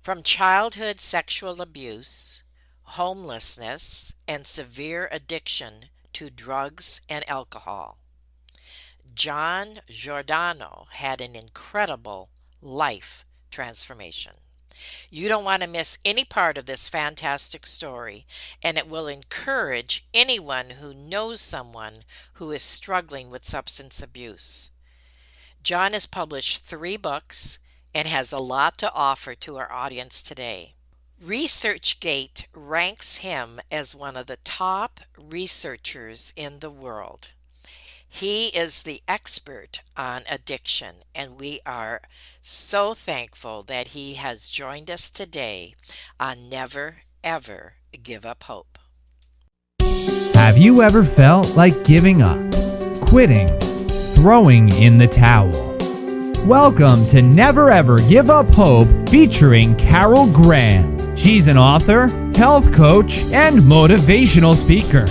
From childhood sexual abuse, homelessness, and severe addiction to drugs and alcohol, John Giordano had an incredible life transformation. You don't want to miss any part of this fantastic story, and it will encourage anyone who knows someone who is struggling with substance abuse. John has published 3 books and has a lot to offer to our audience today. ResearchGate ranks him as one of the top researchers in the world. He is the expert on addiction, and we are so thankful that he has joined us today on Never Ever Give Up Hope. Have you ever felt like giving up, quitting, throwing in the towel? Welcome to Never Ever Give Up Hope featuring Carol Graham. She's an author, health coach, and motivational speaker.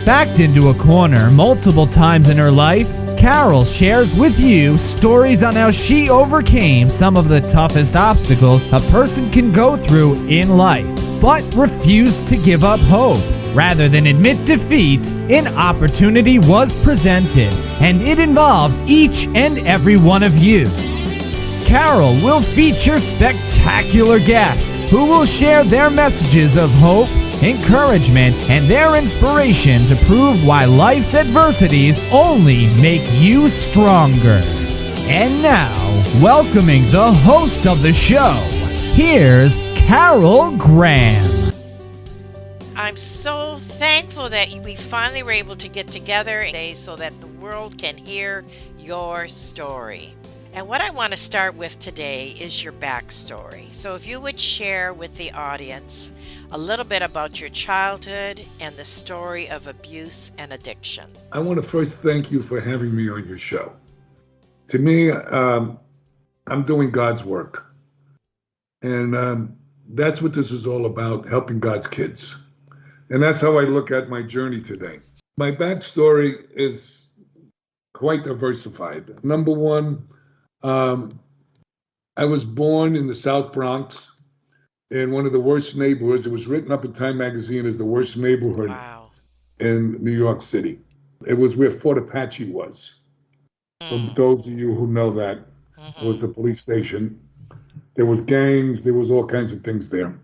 Backed into a corner multiple times in her life, Carol shares with you stories on how she overcame some of the toughest obstacles a person can go through in life, but refused to give up hope. Rather than admit defeat, an opportunity was presented, and it involves each and every one of you. Carol will feature spectacular guests who will share their messages of hope, encouragement, and their inspiration to prove why life's adversities only make you stronger. And now, welcoming the host of the show, here's Carol Graham. I'm so thankful that we finally were able to get together today so that the world can hear your story. And what I want to start with today is your backstory. So if you would share with the audience a little bit about your childhood and the story of abuse and addiction. I want to first thank you for having me on your show. To me, I'm doing God's work. And that's what this is all about, helping God's kids. And that's how I look at my journey today. My backstory is quite diversified. Number one, I was born in the South Bronx in one of the worst neighborhoods. It was written up in Time magazine as the worst neighborhood in New York City. It was where Fort Apache was. For those of you who know that, it was a police station. There was gangs, there was all kinds of things there.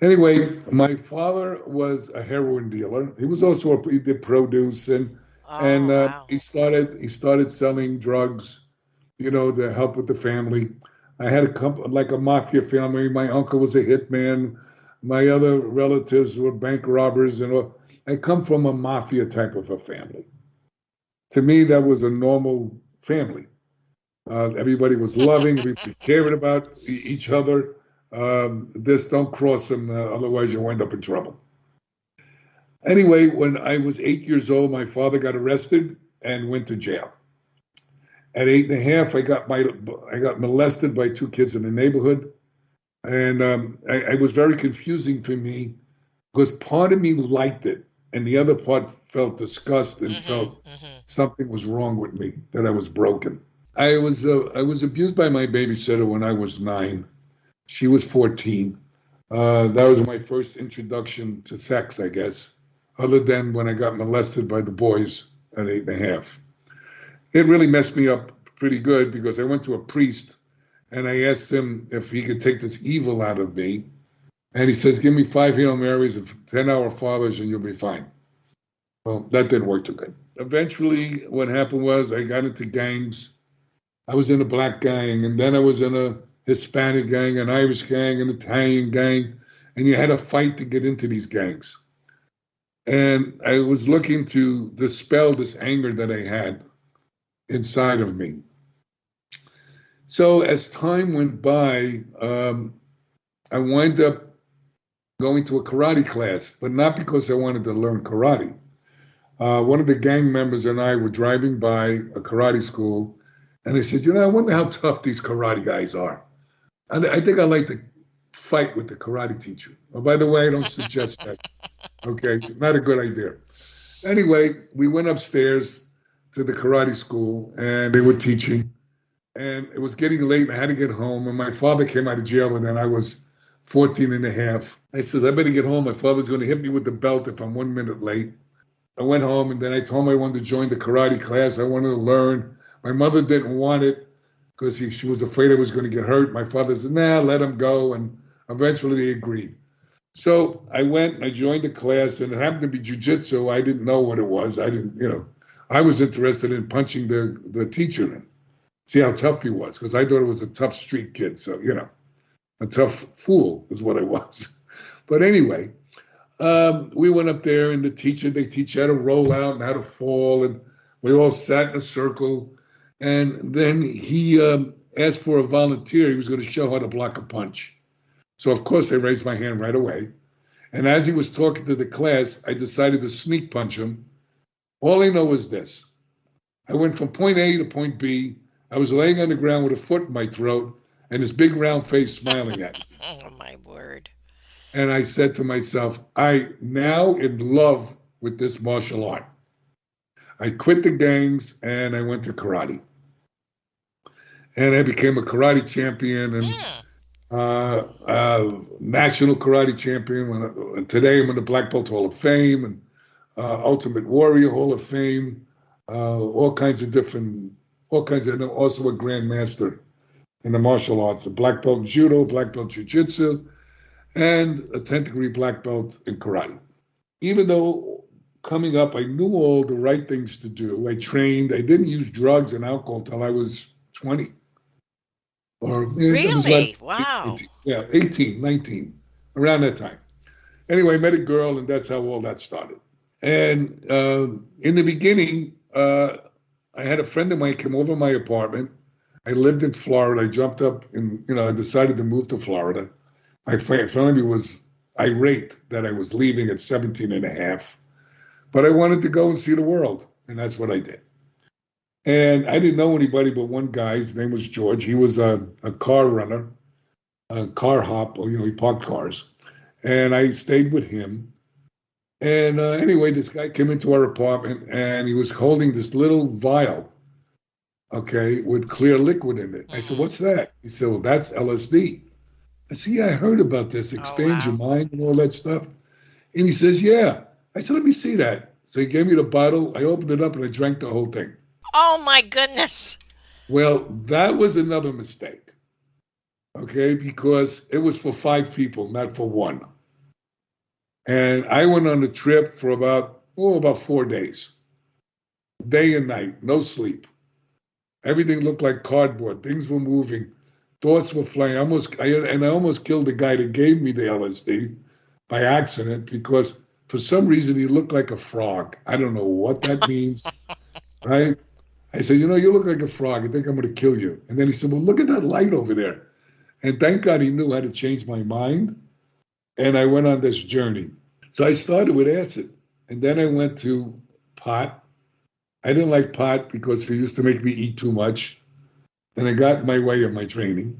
Anyway, my father was a heroin dealer. He was also he did produce he started selling drugs, to help with the family. I had a mafia family. My uncle was a hitman. My other relatives were bank robbers, and all. I come from a mafia type of a family. To me, that was a normal family. Everybody was loving. Everybody cared about each other. Just don't cross them, otherwise you'll wind up in trouble. Anyway, when I was 8 years old, my father got arrested and went to jail. At 8.5, I got molested by 2 kids in the neighborhood, and it was very confusing for me because part of me liked it, and the other part felt disgust and felt something was wrong with me, that I was broken. I was abused by my babysitter when I was 9. She was 14. That was my first introduction to sex, I guess, other than when I got molested by the boys at 8.5. It really messed me up pretty good because I went to a priest and I asked him if he could take this evil out of me. And he says, give me 5 Hail Marys and 10 Our Fathers and you'll be fine. Well, that didn't work too good. Eventually, what happened was I got into gangs. I was in a black gang, and then I was in a Hispanic gang, an Irish gang, an Italian gang, and you had to fight to get into these gangs. And I was looking to dispel this anger that I had inside of me. So as time went by, I wound up going to a karate class, but not because I wanted to learn karate. One of the gang members and I were driving by a karate school, and I said, I wonder how tough these karate guys are. And I think I'd like to fight with the karate teacher. Oh, by the way, I don't suggest that. Okay, it's not a good idea. Anyway, we went upstairs to the karate school, and they were teaching. And it was getting late, and I had to get home. And my father came out of jail, and then I was 14 and a half. I said, I better get home. My father's going to hit me with the belt if I'm 1 minute late. I went home, and then I told him I wanted to join the karate class. I wanted to learn. My mother didn't want it because she was afraid I was going to get hurt. My father said, nah, let him go. And eventually they agreed. So I went and I joined the class, and it happened to be jujitsu. I didn't know what it was. I was interested in punching the teacher in, see how tough he was, because I thought it was a tough street kid. So, a tough fool is what I was. But anyway, we went up there, and they teach you how to roll out and how to fall, and we all sat in a circle. And then he asked for a volunteer. He was going to show how to block a punch. So, of course, I raised my hand right away. And as he was talking to the class, I decided to sneak punch him. All I know is this. I went from point A to point B. I was laying on the ground with a foot in my throat and his big round face smiling at me. Oh, my word. And I said to myself, I now in love with this martial art. I quit the gangs and I went to karate. And I became a karate champion and national karate champion. Today I'm in the Black Belt Hall of Fame and Ultimate Warrior Hall of Fame, all kinds of, and also a grandmaster in the martial arts, the black belt in judo, black belt jiu-jitsu, and a 10th degree black belt in karate. Even though coming up, I knew all the right things to do. I trained. I didn't use drugs and alcohol until I was 20. Really? It was about Wow. 18, 19, around that time. Anyway, I met a girl, and that's how all that started. And in the beginning, I had a friend of mine come over to my apartment. I lived in Florida. I jumped up and, I decided to move to Florida. My family was irate that I was leaving at 17 and a half. But I wanted to go and see the world, and that's what I did. And I didn't know anybody but one guy. His name was George. He was a car runner, a car hop. He parked cars. And I stayed with him. And anyway, this guy came into our apartment, and he was holding this little vial, with clear liquid in it. I said, what's that? He said, well, that's LSD. I said, yeah, I heard about this. Expands your mind and all that stuff. And he says, yeah. I said, let me see that. So he gave me the bottle. I opened it up, and I drank the whole thing. Oh, my goodness. Well, that was another mistake, because it was for 5 people, not for one. And I went on the trip for about 4 days, day and night, no sleep. Everything looked like cardboard. Things were moving. Thoughts were flying. I almost killed the guy that gave me the LSD by accident because for some reason he looked like a frog. I don't know what that means, right? I said, you look like a frog. I think I'm going to kill you. And then he said, well, look at that light over there. And thank God he knew how to change my mind. And I went on this journey. So I started with acid. And then I went to pot. I didn't like pot because it used to make me eat too much. And I got in my way of my training.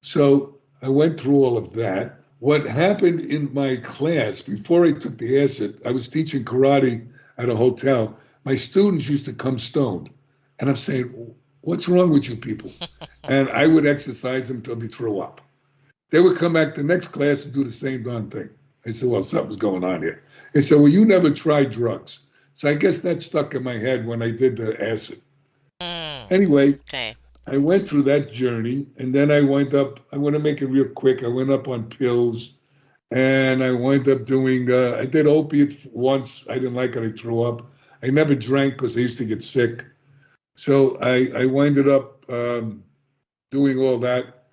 So I went through all of that. What happened in my class, before I took the acid, I was teaching karate at a hotel. My students used to come stoned. And I'm saying, what's wrong with you people? And I would exercise them until they throw up. They would come back the next class and do the same darn thing. I said, well, something's going on here. They said, well, you never tried drugs. So I guess that stuck in my head when I did the acid. Anyway, I went through that journey, and then I want to make it real quick. I went up on pills, and I wound up doing, I did opiates once. I didn't like it. I threw up. I never drank because I used to get sick. So I winded up doing all that.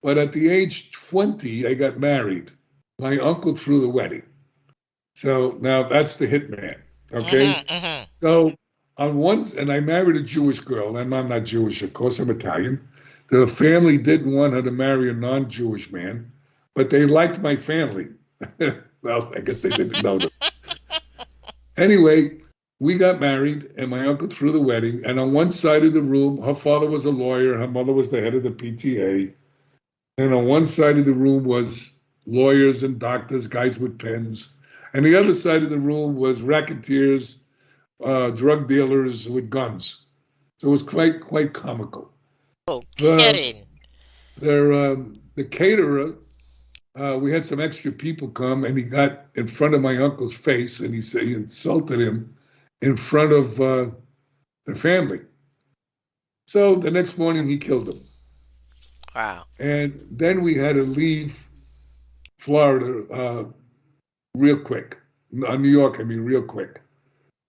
But at the age 20, I got married. My uncle threw the wedding. So now that's the hitman, okay? So and I married a Jewish girl, and I'm not Jewish, of course, I'm Italian. The family didn't want her to marry a non-Jewish man, but they liked my family. Well, I guess they didn't know them. Anyway, we got married, and my uncle threw the wedding, and on one side of the room, her father was a lawyer, her mother was the head of the PTA, and on one side of the room was lawyers and doctors, guys with pens, and the other side of the room was racketeers, drug dealers with guns. So it was quite comical. Oh, kidding. The caterer we had some extra people come, and he got in front of my uncle's face, and he said he insulted him in front of the family. So the next morning he killed him. Wow. And then we had to leave Florida real quick. New York, I mean, real quick,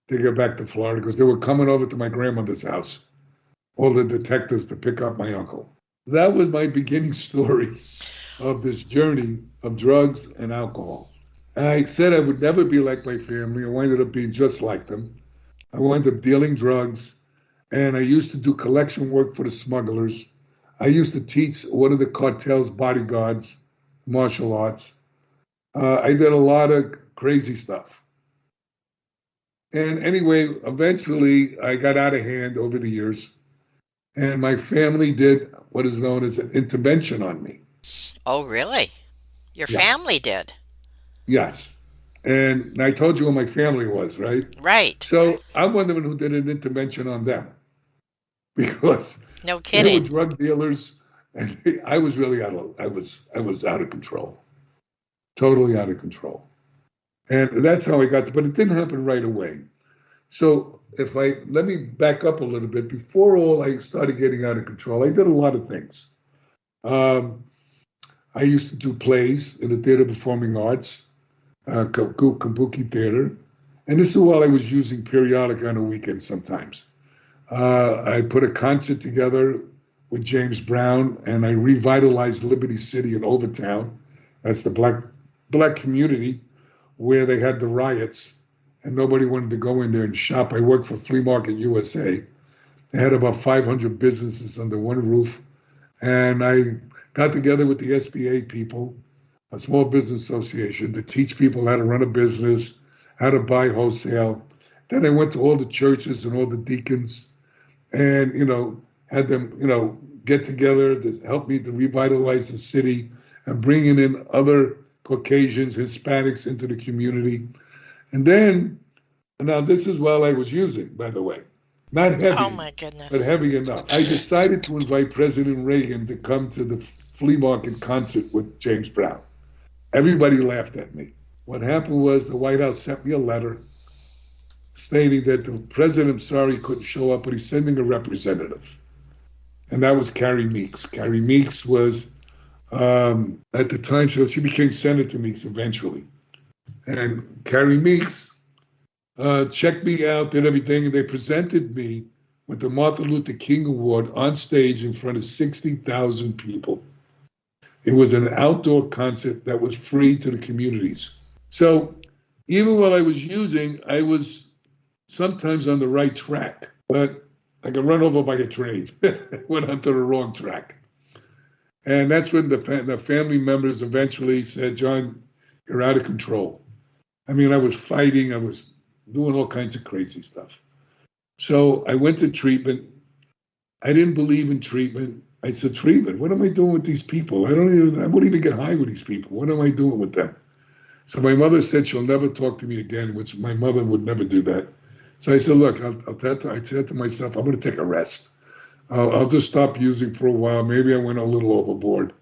to get back to Florida because they were coming over to my grandmother's house, all the detectives to pick up my uncle. That was my beginning story of this journey of drugs and alcohol. I said I would never be like my family. I ended up being just like them. I wound up dealing drugs, and I used to do collection work for the smugglers. I used to teach one of the cartel's bodyguards martial arts. I did a lot of crazy stuff. And anyway, eventually I got out of hand over the years, and my family did what is known as an intervention on me. Oh, really? Your Yeah. family did? Yes. And I told you who my family was, right? Right. So I'm one of them who did an intervention on them because No they were kidding. drug dealers, and I was really I was out of control, totally out of control. And that's how I got to, but it didn't happen right away. So let me back up a little bit. Before all I started getting out of control, I did a lot of things. Um, I used to do plays in the Theater Performing Arts, Kabuki Theater. And this is while I was using periodic on the weekends sometimes. I put a concert together with James Brown, and I revitalized Liberty City in Overtown. That's the black community where they had the riots, and nobody wanted to go in there and shop. I worked for Flea Market USA. They had about 500 businesses under one roof, and I got together with the SBA people, a small business association, to teach people how to run a business, how to buy wholesale. Then I went to all the churches and all the deacons and, had them, get together to help me to revitalize the city and bringing in other Caucasians, Hispanics into the community. And then, now this is while I was using, by the way, not Oh, heavy, my but goodness. heavy enough. I decided to invite President Reagan to come to the flea market concert with James Brown. Everybody laughed at me. What happened was the White House sent me a letter stating that the president, sorry, couldn't show up, but he's sending a representative. And that was Carrie Meeks. Carrie Meeks was, at the time, she became Senator Meeks eventually. And Carrie Meeks checked me out, did everything, and they presented me with the Martin Luther King Award on stage in front of 60,000 people. It was an outdoor concert that was free to the communities. So even while I was using, I was sometimes on the right track, but I got run over by a train, went onto the wrong track. And that's when the family members eventually said, John, you're out of control. I mean, I was fighting, I was doing all kinds of crazy stuff. So I went to treatment. I didn't believe in treatment. I said, treatment, what am I doing with these people? I wouldn't even get high with these people. What am I doing with them? So my mother said she'll never talk to me again, which my mother would never do that. So I said, look, I said to myself, I'm going to take a rest. I'll just stop using for a while. Maybe I went a little overboard.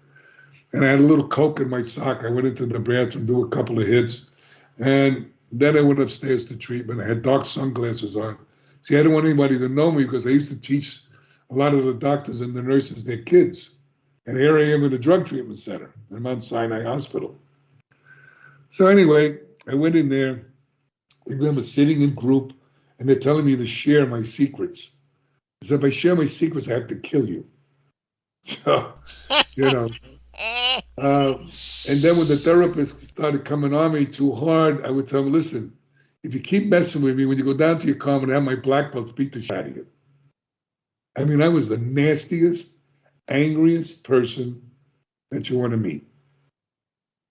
And I had a little Coke in my sock. I went into the bathroom, do a couple of hits. And then I went upstairs to treatment. I had dark sunglasses on. See, I didn't want anybody to know me because I used to teach a lot of the doctors and the nurses their kids. And here I am in a drug treatment center in Mount Sinai Hospital. So anyway, I went in there. I remember sitting in group, and they're telling me to share my secrets. So if I share my secrets, I have to kill you. So, you know. And then when the therapist started coming on me too hard, I would tell him, listen, if you keep messing with me, when you go down to your car, I'm going to have my black belt beat the shit out of you. I mean, I was the nastiest, angriest person that you want to meet.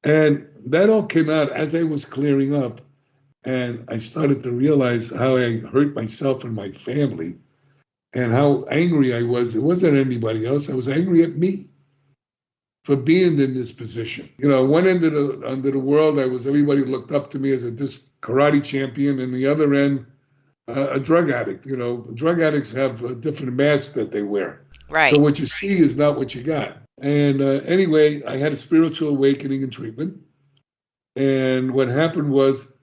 And that all came out as I was clearing up. And I started to realize how I hurt myself and my family and how angry I was. It wasn't anybody else. I was angry at me for being in this position. You know, one end of the world, everybody looked up to me as this karate champion, and the other end, a drug addict. You know, drug addicts have a different mask that they wear. Right. So what you see is not what you got. And anyway, I had a spiritual awakening in treatment. And what happened was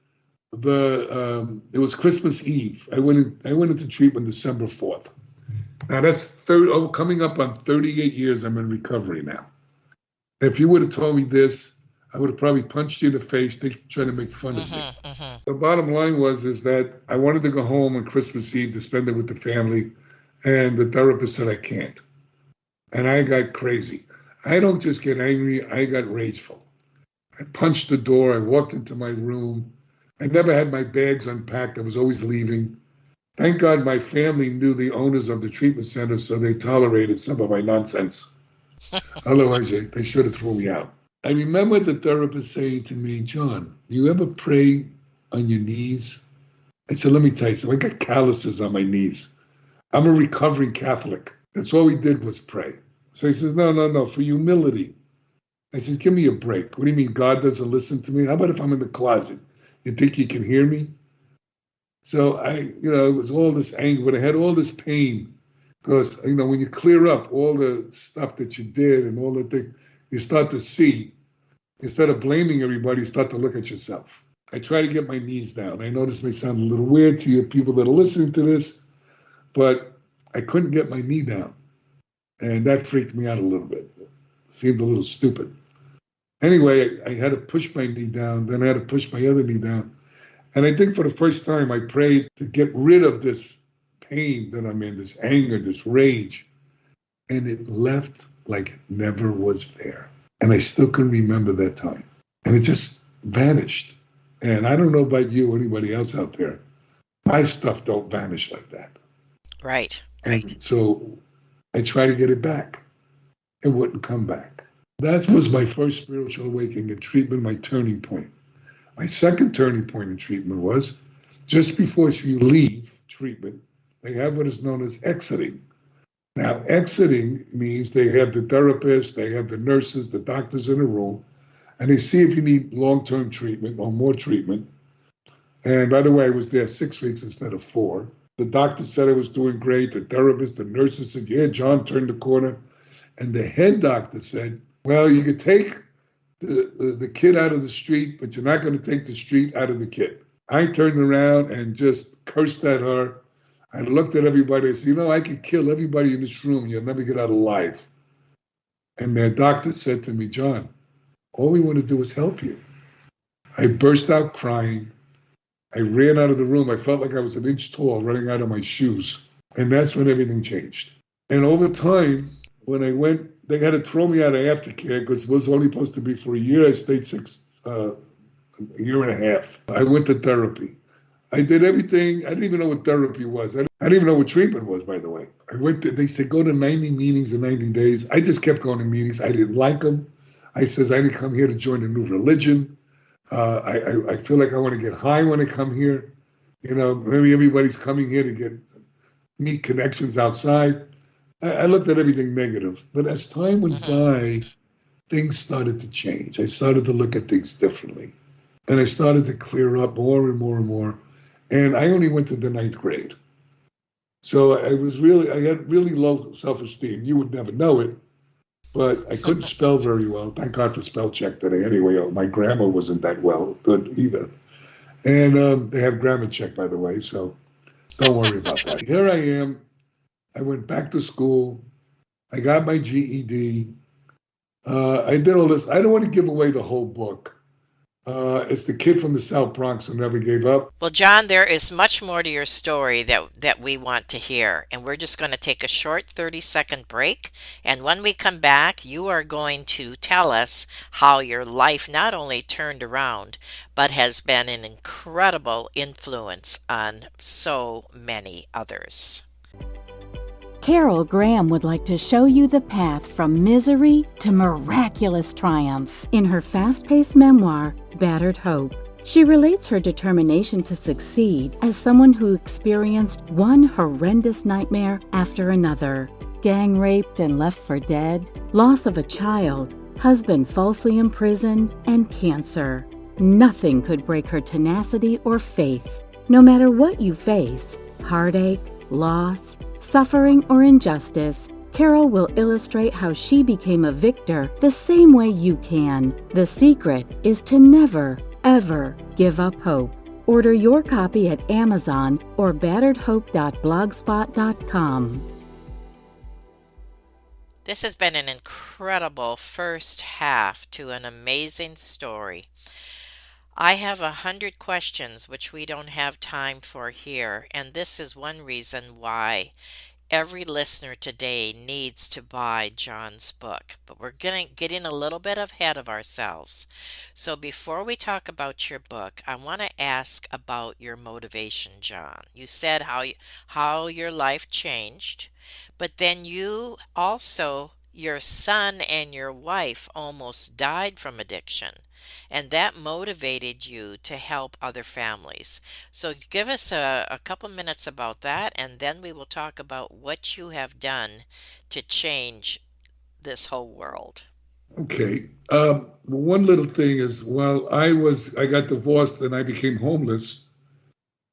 it was Christmas Eve. I went into treatment December 4th. Now that's coming up on 38 years I'm in recovery now. If you would have told me this, I would have probably punched you in the face, trying to make fun of me. The bottom line is that I wanted to go home on Christmas Eve to spend it with the family, and the therapist said I can't. And I got crazy. I don't just get angry, I got rageful. I punched the door, I walked into my room. I never had my bags unpacked, I was always leaving. Thank God my family knew the owners of the treatment center, so they tolerated some of my nonsense. Otherwise, they should have thrown me out. I remember the therapist saying to me, John, you ever pray on your knees? I said, let me tell you something. I got calluses on my knees. I'm a recovering Catholic. That's all we did was pray. So he says, no, for humility. I says, give me a break. What do you mean God doesn't listen to me? How about if I'm in the closet? You think he can hear me? So it was all this anger, but I had all this pain because, when you clear up all the stuff that you did and all the things, you start to see, instead of blaming everybody, you start to look at yourself. I try to get my knees down. I know this may sound a little weird to you people that are listening to this, but I couldn't get my knee down. And that freaked me out a little bit. It seemed a little stupid. Anyway, I had to push my knee down, then I had to push my other knee down. And I think for the first time, I prayed to get rid of this pain that I'm in, this anger, this rage. And it left like it never was there. And I still can remember that time. And it just vanished. And I don't know about you or anybody else out there. My stuff don't vanish like that. Right. And so I tried to get it back. It wouldn't come back. That was my first spiritual awakening in treatment, my turning point. My second turning point in treatment was just before you leave treatment, they have what is known as exiting. Now, exiting means they have the therapist, they have the nurses, the doctors in a room, and they see if you need long-term treatment or more treatment. And by the way, I was there 6 weeks instead of 4. The doctor said I was doing great. The therapist, the nurses said, yeah, John turned the corner. And the head doctor said, well, you could take the kid out of the street, but you're not going to take the street out of the kid. I turned around and just cursed at her. I looked at everybody and said, I could kill everybody in this room. You'll never get out alive. And the doctor said to me, John, all we want to do is help you. I burst out crying. I ran out of the room. I felt like I was an inch tall running out of my shoes. And that's when everything changed. And over time, when I went, they had to throw me out of aftercare because it was only supposed to be for a year. I stayed a year and a half. I went to therapy. I did everything. I didn't even know what therapy was. I didn't even know what treatment was, by the way. They said, go to 90 meetings in 90 days. I just kept going to meetings. I didn't like them. I says, I didn't come here to join a new religion. I feel like I want to get high when I come here. Maybe everybody's coming here to meet connections outside. I looked at everything negative. But as time went by, things started to change. I started to look at things differently. And I started to clear up more and more and more. And I only went to the 9th grade. So I had really low self-esteem. You would never know it, but I couldn't spell very well. Thank God for spell check today. Anyway, my grammar wasn't that good either. And they have grammar check, by the way, so don't worry about that. Here I am. I went back to school. I got my GED. I did all this. I don't want to give away the whole book. It's the kid from the South Bronx who never gave up. Well, John, there is much more to your story that we want to hear. And we're just going to take a short 30-second break. And when we come back, you are going to tell us how your life not only turned around, but has been an incredible influence on so many others. Carol Graham would like to show you the path from misery to miraculous triumph. In her fast-paced memoir, Battered Hope, she relates her determination to succeed as someone who experienced one horrendous nightmare after another. Gang raped and left for dead, loss of a child, husband falsely imprisoned, and cancer. Nothing could break her tenacity or faith. No matter what you face, heartache, loss, suffering, or injustice, Carol will illustrate how she became a victor the same way you can. The secret is to never, ever give up hope. Order your copy at Amazon or batteredhope.blogspot.com. This has been an incredible first half to an amazing story. I have 100 questions which we don't have time for here, and this is one reason why every listener today needs to buy John's book. But we're getting a little bit ahead of ourselves. So before we talk about your book, I want to ask about your motivation, John. You said how your life changed, but then you also, your son and your wife almost died from addiction, and that motivated you to help other families. So give us a couple minutes about that, and then we will talk about what you have done to change this whole world. Okay. One little thing is, while I got divorced and I became homeless,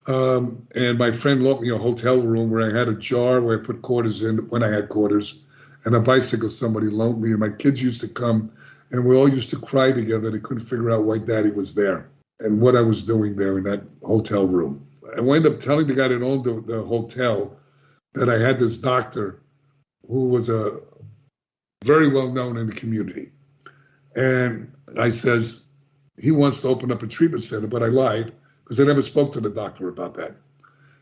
and my friend loaned me a hotel room where I had a jar where I put quarters in when I had quarters, and a bicycle somebody loaned me, and my kids used to come, and we all used to cry together. They couldn't figure out why Daddy was there and what I was doing there in that hotel room. I wound up telling the guy that owned the hotel that I had this doctor who was a very well known in the community. And I says, he wants to open up a treatment center, but I lied because I never spoke to the doctor about that.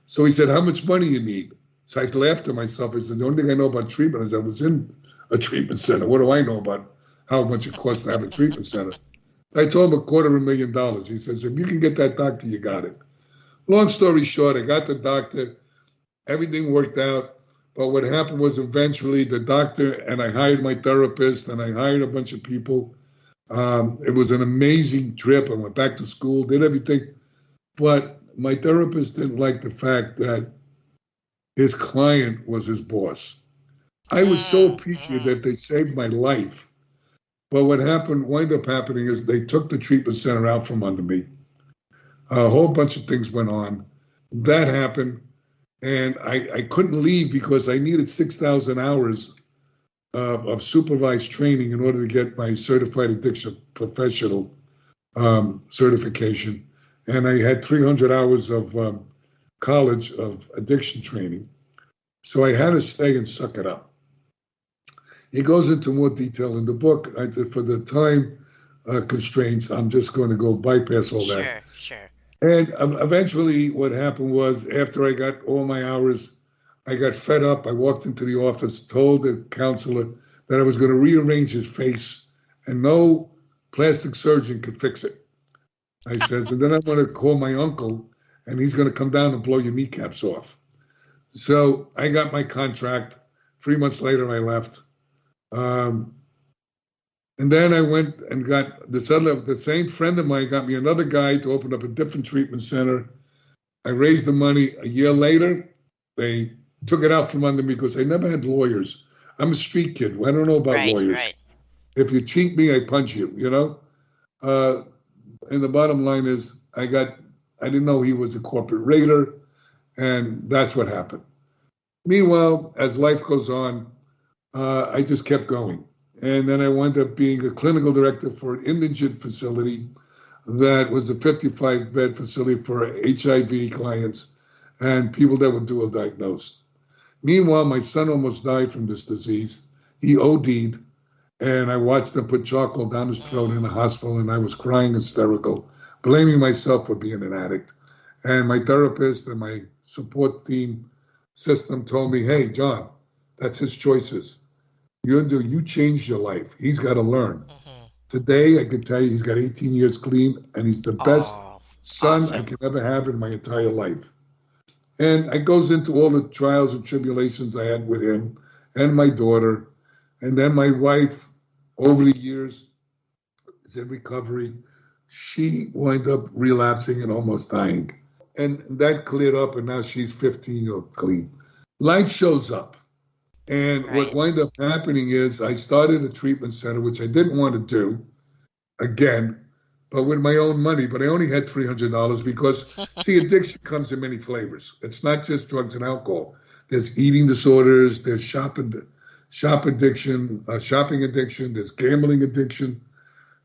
So he said, how much money you need? So I laughed to myself. I said, the only thing I know about treatment is I was in a treatment center. What do I know about how much it costs to have a treatment center? I told him $250,000. He says, if you can get that doctor, you got it. Long story short, I got the doctor. Everything worked out. But what happened was eventually the doctor, and I hired my therapist, and I hired a bunch of people. It was an amazing trip. I went back to school, did everything. But my therapist didn't like the fact that his client was his boss. I was so appreciative that they saved my life. But what wound up happening is they took the treatment center out from under me. A whole bunch of things went on. That happened. And I couldn't leave because I needed 6,000 hours of supervised training in order to get my certified addiction professional certification. And I had 300 hours of college of addiction training. So I had to stay and suck it up. It goes into more detail in the book. For the time constraints, I'm just going to go bypass all that. Sure. And eventually what happened was, after I got all my hours, I got fed up. I walked into the office, told the counselor that I was going to rearrange his face and no plastic surgeon could fix it. I says, and then I'm going to call my uncle and he's going to come down and blow your kneecaps off. So I got my contract. 3 months later, I left. And then I went and got the same friend of mine got me another guy to open up a different treatment center. I raised the money. A year later, they took it out from under me because I never had lawyers. I'm a street kid. I don't know about lawyers. Right. If you cheat me, I punch you, you know? And the bottom line is I didn't know he was a corporate raider, and that's what happened. Meanwhile, as life goes on, I just kept going. And then I wound up being a clinical director for an indigent facility that was a 55-bed facility for HIV clients and people that were dual diagnosed. Meanwhile, my son almost died from this disease. He OD'd, and I watched him put charcoal down his throat in the hospital, and I was crying hysterical, blaming myself for being an addict. And my therapist and my support team system told me, hey, John, that's his choices. You changed your life. He's got to learn. Mm-hmm. Today, I can tell you he's got 18 years clean, and he's the best son I could ever have in my entire life. And it goes into all the trials and tribulations I had with him and my daughter. And then my wife, over the years, is in recovery. She wound up relapsing and almost dying. And that cleared up, and now she's 15 years clean. Life shows up. And what wound up happening is I started a treatment center, which I didn't want to do again, but with my own money. But I only had $300 because, see, addiction comes in many flavors. It's not just drugs and alcohol. There's eating disorders. There's shopping shopping addiction, there's gambling addiction.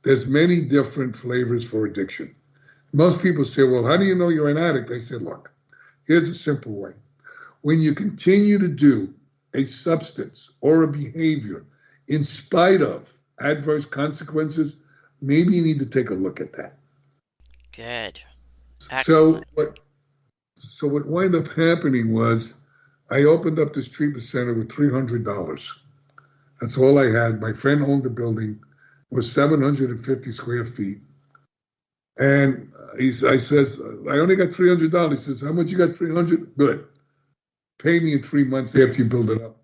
There's many different flavors for addiction. Most people say, well, how do you know you're an addict? I said, look, here's a simple way. When you continue to do a substance or a behavior in spite of adverse consequences, maybe you need to take a look at that. Good. So Excellent. what wound up happening was I opened up this treatment center with $300. That's all I had. My friend owned the building, was 750 square feet. And I says, I only got $300. He says, how much you got? 300? Good. Pay me in 3 months after you build it up.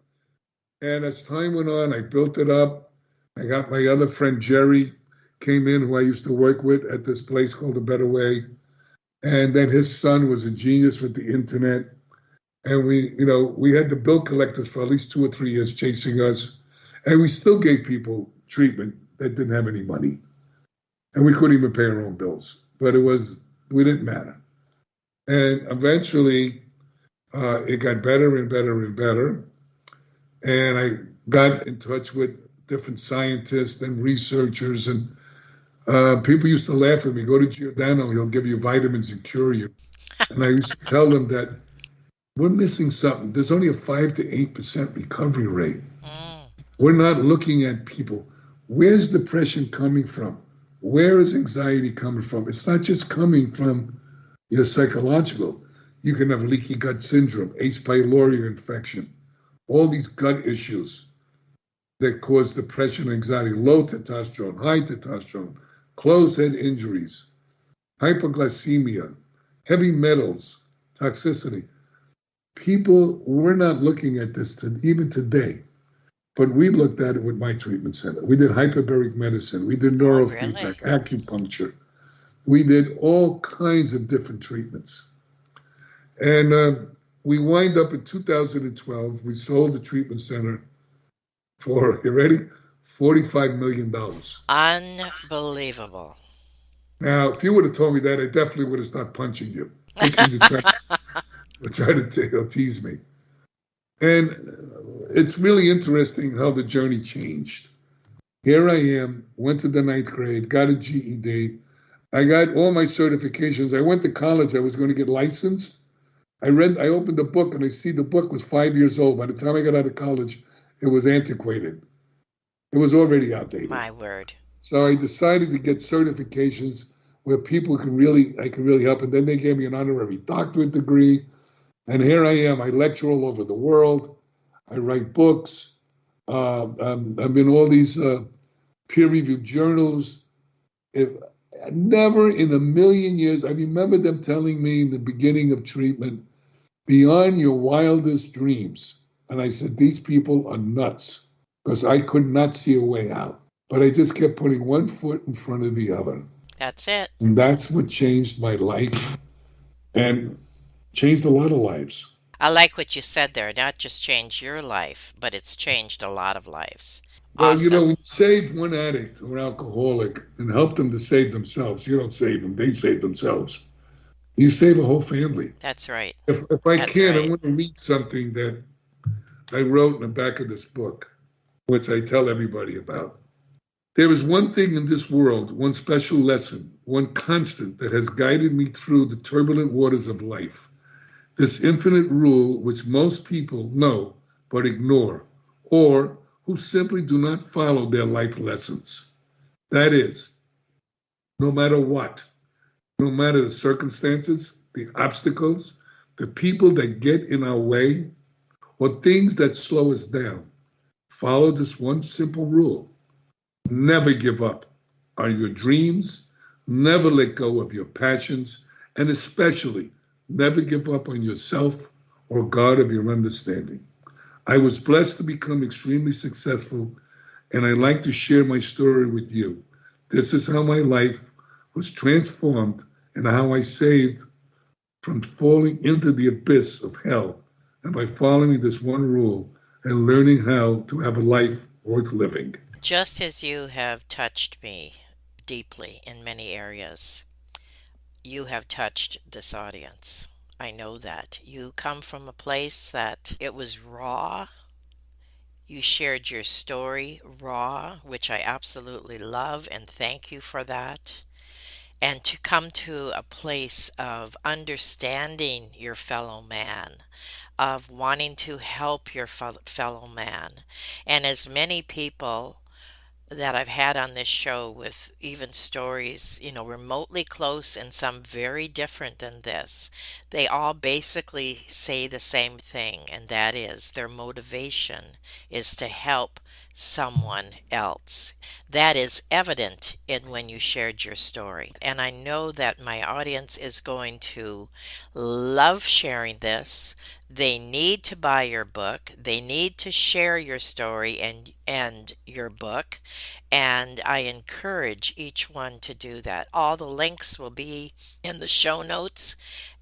And as time went on, I built it up. I got my other friend Jerry came in, who I used to work with at this place called The Better Way. And then his son was a genius with the internet. And we had the bill collectors for at least 2 or 3 years chasing us. And we still gave people treatment that didn't have any money. And we couldn't even pay our own bills. But we didn't matter. And eventually, it got better and better and better. And I got in touch with different scientists and researchers. And people used to laugh at me, go to Giordano, he'll give you vitamins and cure you. And I used to tell them that we're missing something. There's only a 5 to 8% recovery rate. We're not looking at people. Where's depression coming from? Where is anxiety coming from? It's not just coming from your psychological. You can have leaky gut syndrome, H. pylori infection, all these gut issues that cause depression and anxiety, low testosterone, high testosterone, closed head injuries, hypoglycemia, heavy metals, toxicity. People, we're not looking at this even today, but we looked at it with my treatment center. We did hyperbaric medicine. We did neurofeedback, acupuncture. We did all kinds of different treatments. And we wind up in 2012, we sold the treatment center for, you ready? $45 million. Unbelievable. Now, if you would have told me that, I definitely would have stopped punching you, thinking you try to tease me. And it's really interesting how the journey changed. Here I am, went to the 9th grade, got a GED. I got all my certifications. I went to college. I was going to get licensed. I opened the book and I see the book was 5 years old. By the time I got out of college, it was antiquated. It was already outdated. My word. So I decided to get certifications where I can really help. And then they gave me an honorary doctorate degree. And here I am. I lecture all over the world. I write books. I'm in all these peer-reviewed journals. Never in a million years, I remember them telling me in the beginning of treatment, beyond your wildest dreams. And I said, these people are nuts, because I could not see a way out. But I just kept putting one foot in front of the other. That's it. And that's what changed my life and changed a lot of lives. I like what you said there. Not just changed your life, but it's changed a lot of lives. Well, Awesome. when you save one addict or alcoholic and help them to save themselves, you don't save them, they save themselves. You save a whole family. That's right. If I can, I want to read something that I wrote in the back of this book, which I tell everybody about. There is one thing in this world, one special lesson, one constant that has guided me through the turbulent waters of life. This infinite rule which most people know but ignore, or who simply do not follow their life lessons. That is, no matter what, no matter the circumstances, the obstacles, the people that get in our way, or things that slow us down, follow this one simple rule. Never give up on your dreams, never let go of your passions, and especially never give up on yourself or God of your understanding. I was blessed to become extremely successful, and I'd like to share my story with you. This is how my life was transformed and how I saved from falling into the abyss of hell, and by following this one rule and learning how to have a life worth living. Just as you have touched me deeply in many areas, you have touched this audience. I know that. You come from a place that it was raw, You shared your story raw, which I absolutely love, and thank you for that. And to come to a place of understanding your fellow man, of wanting to help your fellow man. And as many people that I've had on this show with even stories, remotely close and some very different than this, they all basically say the same thing, and that is their motivation is to help someone else. That is evident in when you shared your story. And I know that my audience is going to love sharing this. They need to buy your book. They need to share your story and your book. And I encourage each one to do that. All the links will be in the show notes.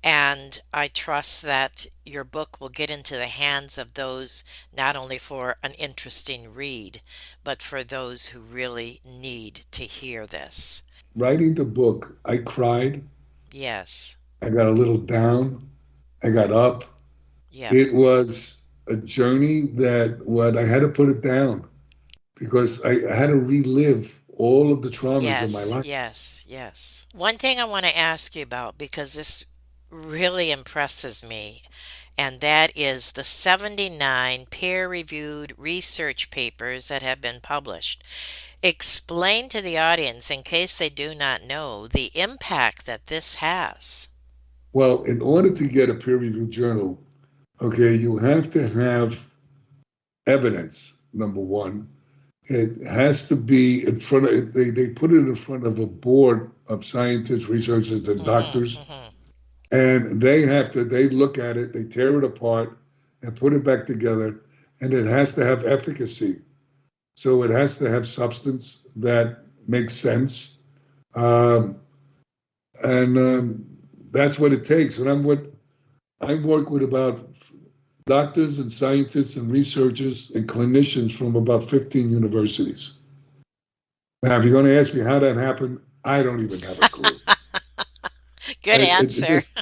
And I trust that your book will get into the hands of those not only for an interesting read, but for those who really need to hear this. Writing the book, I cried. Yes. I got a little down. I got up. Yeah. It was a journey that what I had to put it down because I had to relive all of the traumas of my Yes, life. yes, yes. One thing I want to ask you about, because this really impresses me, and that is the 79 peer-reviewed research papers that have been published. Explain to the audience, in case they do not know, the impact that this has. Well, in order to get a peer-reviewed journal, okay, you have to have evidence, number one. It has to be in front of, they put it in front of a board of scientists, researchers, and Hmm. doctors. Hmm. And they look at it, they tear it apart and put it back together. And it has to have efficacy. So it has to have substance that makes sense. Um, and that's what it takes. And I work with about doctors and scientists and researchers and clinicians from about 15 universities. Now, if you're going to ask me how that happened, I don't even have a clue. Good It answer. just,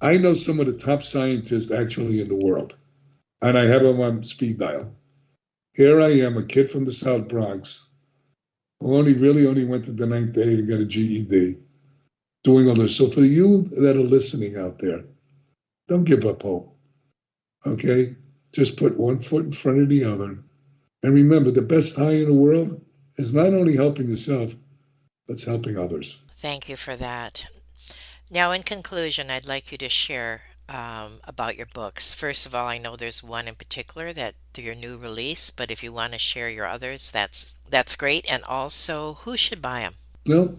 I know some of the top scientists actually in the world, and I have them on speed dial. Here I am, a kid from the South Bronx, who only went to the ninth grade and got a GED, doing all this. So for you that are listening out there, don't give up hope. Okay, just put one foot in front of the other, and remember, the best high in the world is not only helping yourself, but it's helping others. Thank you for that. Now, in conclusion, I'd like you to share about your books. First of all, I know there's one in particular that your new release, but if you want to share your others, that's great. And also, who should buy them? Well,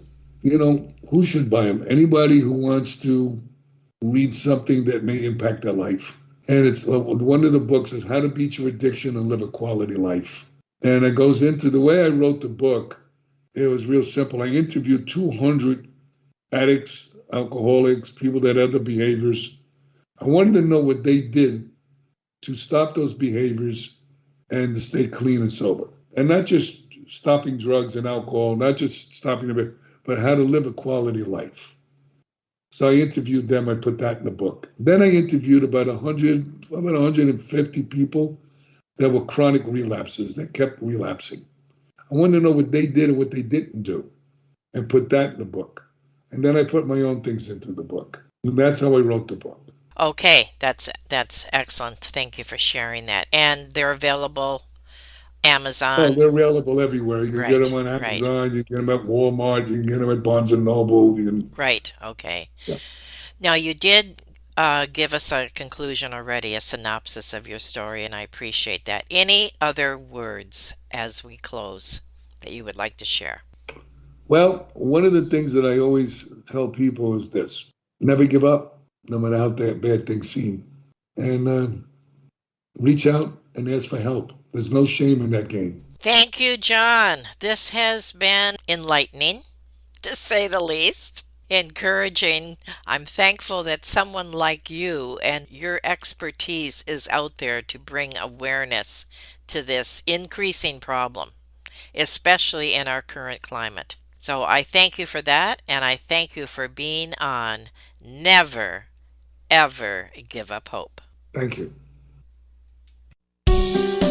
who should buy them? Anybody who wants to read something that may impact their life. And it's one of the books is How to Beat Your Addiction and Live a Quality Life. And it goes into the way I wrote the book. It was real simple. I interviewed 200 addicts, alcoholics, people that had the behaviors. I wanted to know what they did to stop those behaviors and to stay clean and sober. And not just stopping drugs and alcohol, not just stopping them, but how to live a quality life. So I interviewed them. I put that in the book. Then I interviewed about 150 people that were chronic relapses that kept relapsing. I wanted to know what they did and what they didn't do, and put that in the book. And then I put my own things into the book. And that's how I wrote the book. Okay, that's excellent. Thank you for sharing that. And they're available Oh, Amazon. they're available everywhere. You can get them Right, on right, Amazon. You can get them at Walmart. You can get them at Barnes and Noble. right. Okay. Yeah. Now, you did give us a conclusion already, a synopsis of your story, and I appreciate that. Any other words as we close that you would like to share? Well, one of the things that I always tell people is this: never give up, no matter how bad things seem, and reach out and ask for help. There's no shame in that game. Thank you, John. This has been enlightening, to say the least. Encouraging. I'm thankful that someone like you and your expertise is out there to bring awareness to this increasing problem, especially in our current climate. So I thank you for that, and I thank you for being on Never, Ever Give Up Hope. Thank you.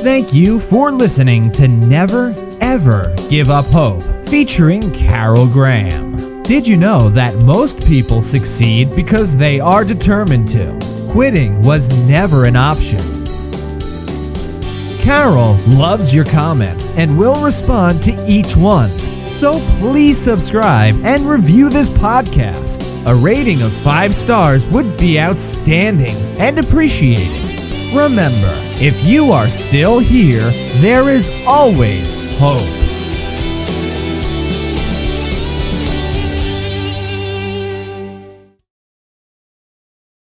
Thank you for listening to Never Ever Give Up Hope, featuring Carol Graham. Did you know that most people succeed because they are determined to? Quitting was never an option. Carol loves your comments and will respond to each one. So please subscribe and review this podcast. A rating of 5 stars would be outstanding and appreciated. Remember, if you are still here, there is always hope.